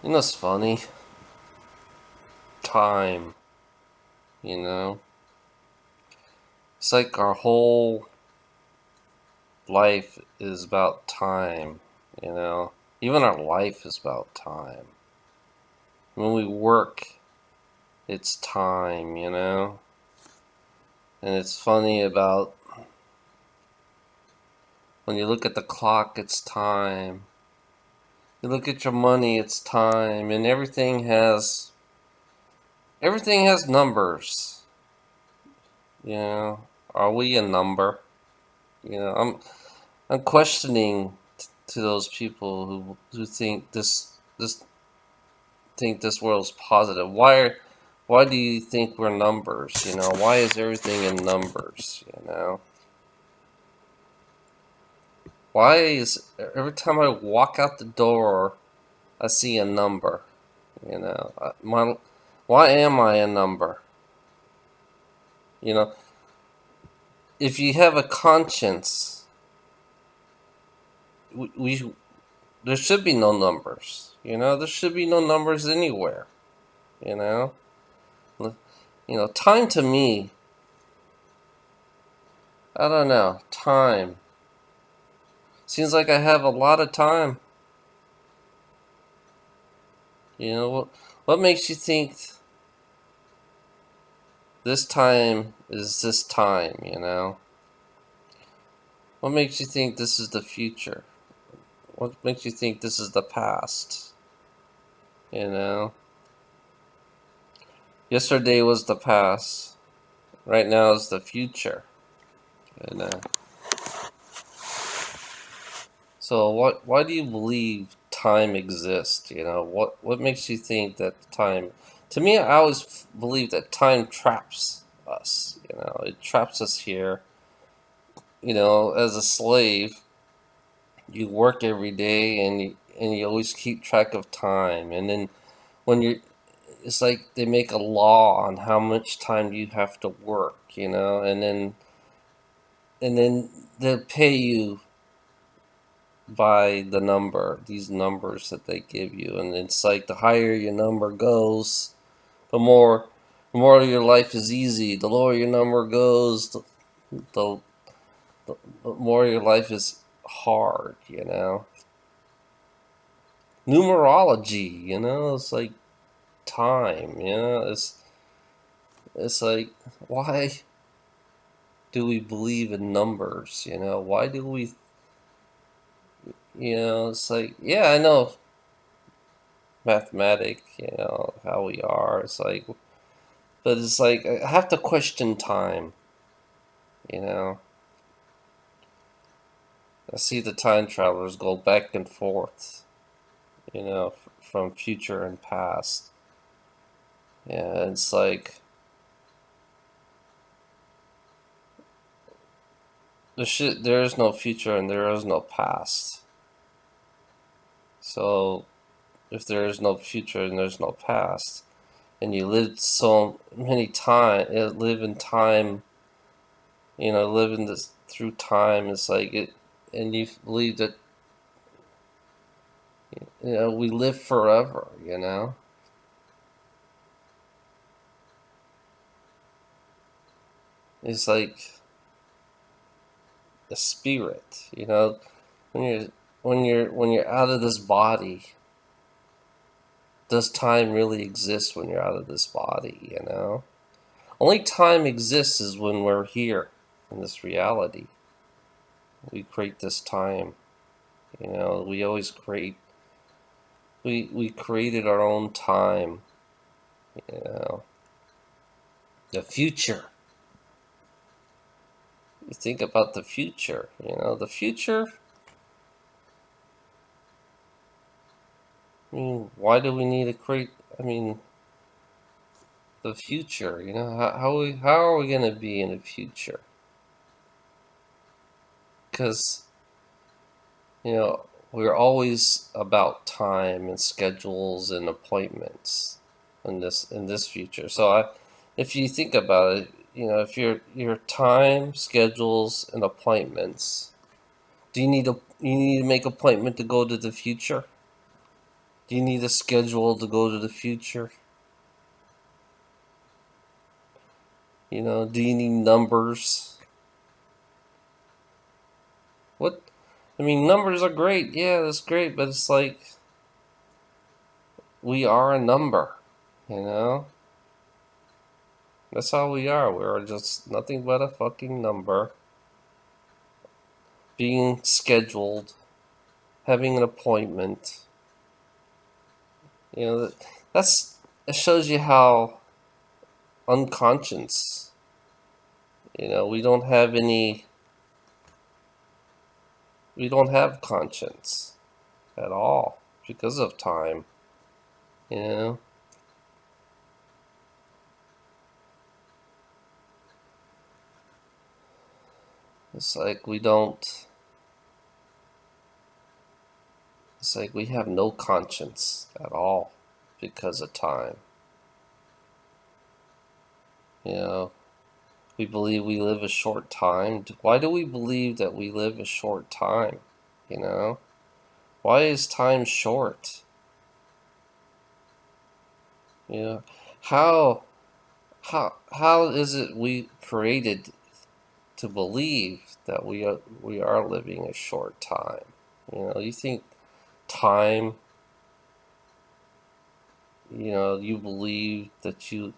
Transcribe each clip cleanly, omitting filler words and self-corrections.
You know what's funny? Time, you know? It's like our whole life is about time, you know? Even our life is about time. When we work, it's time, you know? And it's funny about when you look at the clock, it's time. You look at your money, it's time. And everything has numbers, you know? Are we a number? You know, I'm questioning to those people who think this world's positive. Why do you think we're numbers? You know, why is everything in numbers? You know, why is every time I walk out the door, I see a number? You know, why am I a number? You know, if you have a conscience, we there should be no numbers. You know, there should be no numbers anywhere. You know, time to me, I don't know, time. Seems like I have a lot of time. You know, what makes you think this time is this time, you know? What makes you think this is the future? What makes you think this is the past? You know? Yesterday was the past. Right now is the future. You know? So why do you believe time exists? You know, what makes you think that time? To me, I always believe that time traps us. You know, it traps us here. You know, as a slave, you work every day and you always keep track of time. And then when you're, it's like they make a law on how much time you have to work. You know, and then they'll pay you by the number, these numbers that they give you. And it's like the higher your number goes, the more your life is easy. The lower your number goes, the, the more your life is hard, you know. Numerology, you know, it's like time, you know, it's like, why do we believe in numbers, you know? Why do we, you know, it's like, yeah, I know mathematic, you know, how we are. It's like, but it's like I have to question time, you know. I see the time travelers go back and forth, you know, from future and past. Yeah, it's like there is no future and there is no past. So if there is no future and there's no past, and you lived so many time, live in time, you know, living this through time, it's like it, and you believe that, you know, we live forever, you know. It's like a spirit, you know, when you're out of this body. Does time really exist when you're out of this body, you know? Only time exists is when we're here in this reality. We create this time, you know, we always create, we created our own time, you know. The future. You think about the future, you know, the future. I mean, why do we need to create, I mean, the future, you know, how are we going to be in the future? Because, you know, we're always about time and schedules and appointments in this future. So if you think about it, you know, if your time, schedules, and appointments, do you need to make appointment to go to the future? Do you need a schedule to go to the future? You know, do you need numbers? What? I mean, numbers are great. Yeah, that's great, but it's like we are a number, you know? That's how we are. We're just nothing but a fucking number. Being scheduled, having an appointment. You know, it shows you how unconscious. You know, we don't have conscience at all because of time. You know, it's like we don't. It's like we have no conscience at all because of time. You know, we believe we live a short time. Why do we believe that we live a short time? You know, why is time short? You know, how how is it we created to believe that we are living a short time? You know, you think time, you know, you believe that you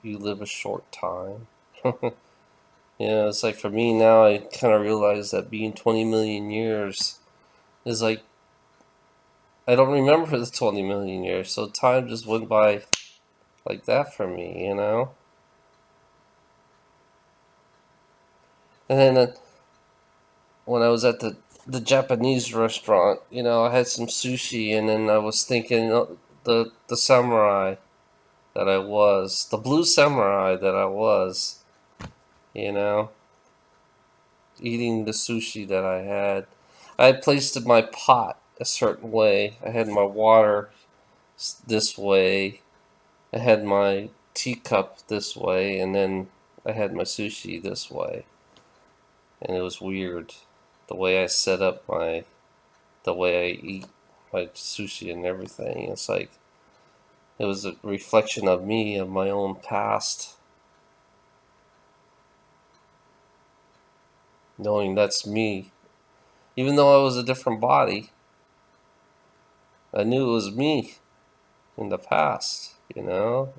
live a short time. You know, it's like for me now, I kind of realize that being 20 million years is like, I don't remember the 20 million years, so time just went by like that for me, you know? And then when I was at the Japanese restaurant, you know, I had some sushi, and then I was thinking the samurai that I was, the blue samurai that I was, you know, eating the sushi that I had. I had placed my pot a certain way. I had my water this way. I had my teacup this way, and then I had my sushi this way. And it was weird the way I set up the way I eat my sushi and everything. It's like it was a reflection of me, of my own past, knowing that's me. Even though I was a different body, I knew it was me in the past, you know?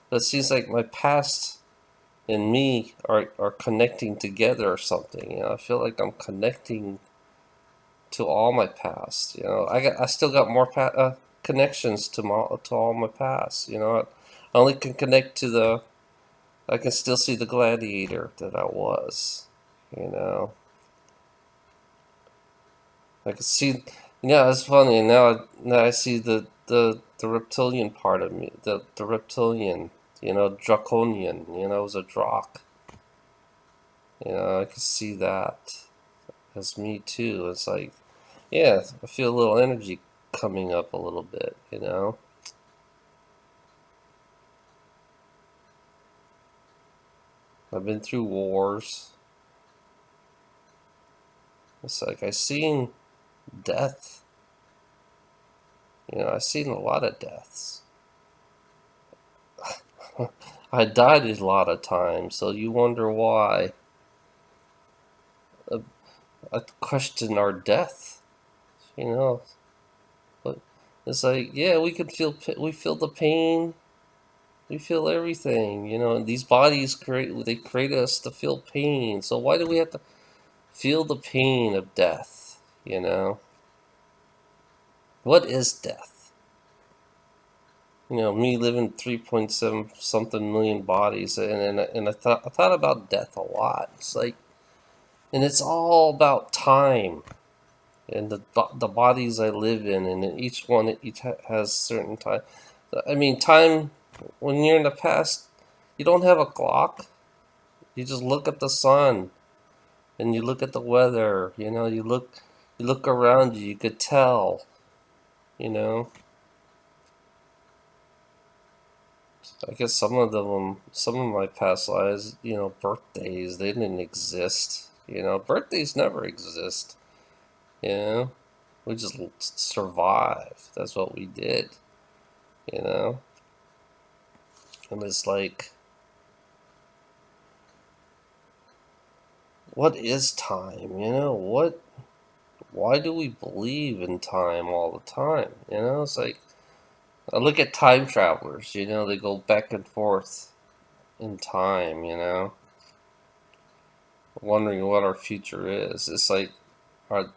But it seems like my past and me are connecting together or something, you know? I feel like I'm connecting to all my past, you know? I still got more connections to all my past, you know? I only can connect to I can still see the gladiator that I was, you know? I can see, yeah, it's funny. And now I see the reptilian part of me, the reptilian, you know, draconian. You know, it was a Drac. You know, I can see that as me too. It's like, yeah, I feel a little energy coming up a little bit. You know, I've been through wars. It's like I seen death. You know, I've seen a lot of deaths. I died a lot of times, so you wonder why. I question our death, you know. But it's like, yeah, we feel the pain, we feel everything, you know. And these bodies create us to feel pain. So why do we have to feel the pain of death? You know, what is death? You know, me living 3.7 something million bodies, and I thought about death a lot. It's like, and it's all about time. And the bodies I live in, and each has certain time. I mean, time when you're in the past, you don't have a clock. You just look at the sun, and you look at the weather. You know, you look around you. You could tell. You know, I guess some of my past lives, you know, birthdays, they didn't exist. You know, birthdays never exist. You know, We just survived. That's what we did, you know? And it's like, what is time, you know? Why do we believe in time all the time, you know? It's like, I look at time travelers, you know, they go back and forth in time, you know? Wondering what our future is. It's like, our,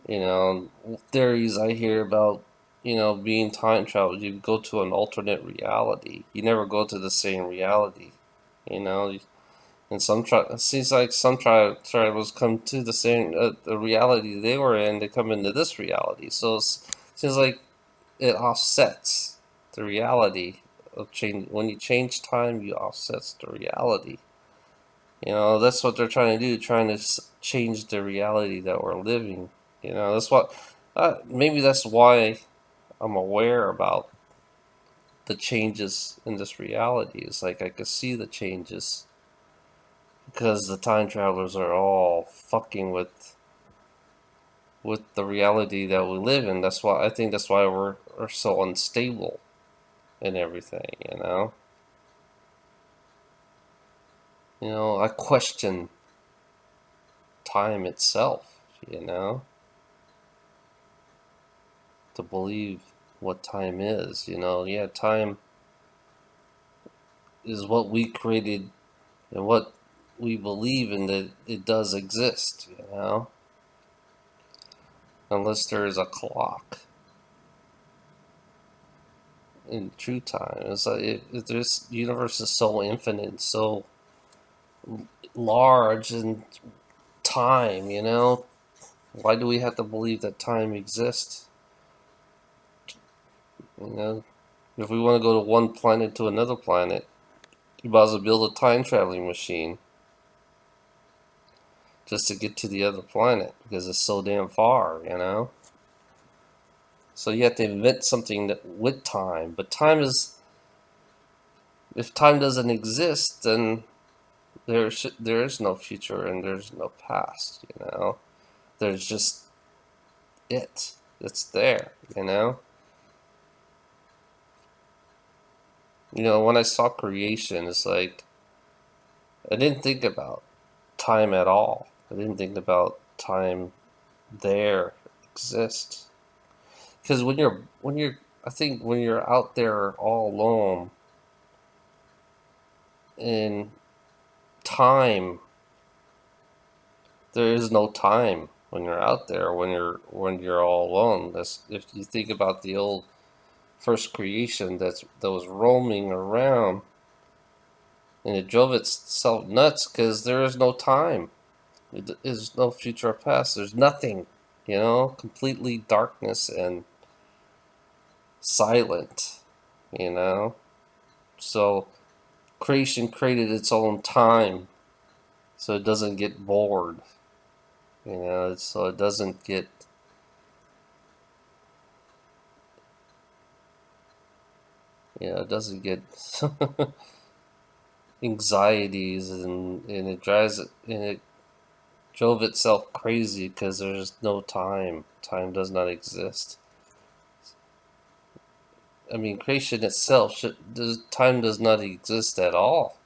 you know, theories I hear about, you know, being time travel. You go to an alternate reality. You never go to the same reality, you know. And it seems like some travelers come to the same the reality they were in. They come into this reality, so it seems like it offsets the reality of change. When you change time, you offsets the reality. You know, that's what they're trying to do, trying to change the reality that we're living. You know, that's what, maybe that's why I'm aware about the changes in this reality. It's like I can see the changes because the time travelers are all fucking with the reality that we live in. That's why I think that's why we're so unstable and everything. You know. You know, I question time itself. You know. To believe what time is, you know. Yeah, time is what we created and what we believe in, that it does exist, you know. Unless there is a clock in true time. It's like this universe is so infinite, so large in time, you know. Why do we have to believe that time exists? You know, if we want to go to one planet to another planet, you might as well build a time traveling machine just to get to the other planet because it's so damn far, you know. So you have to invent something that with time, but time is, if time doesn't exist, then there is no future and there's no past, you know. There's just it's there, you know. You know, when I saw creation, it's like I didn't think about time at all. I didn't think about time there exists. Because when you're I think when you're out there all alone in time, there is no time when you're out there, when you're all alone. That's, if you think about the old first creation that was roaming around, and it drove itself nuts because there is no time. It is no future or past. There's nothing, you know, completely darkness and silent, you know. So creation created its own time, so it doesn't get bored, you know. So it doesn't get, you know, it doesn't get anxieties, and it drives it, and it drove itself crazy because there's no time. Time does not exist. I mean, creation itself, time does not exist at all.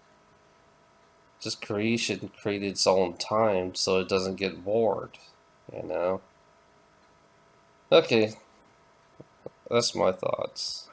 Just creation created its own time so it doesn't get bored, you know? Okay, that's my thoughts.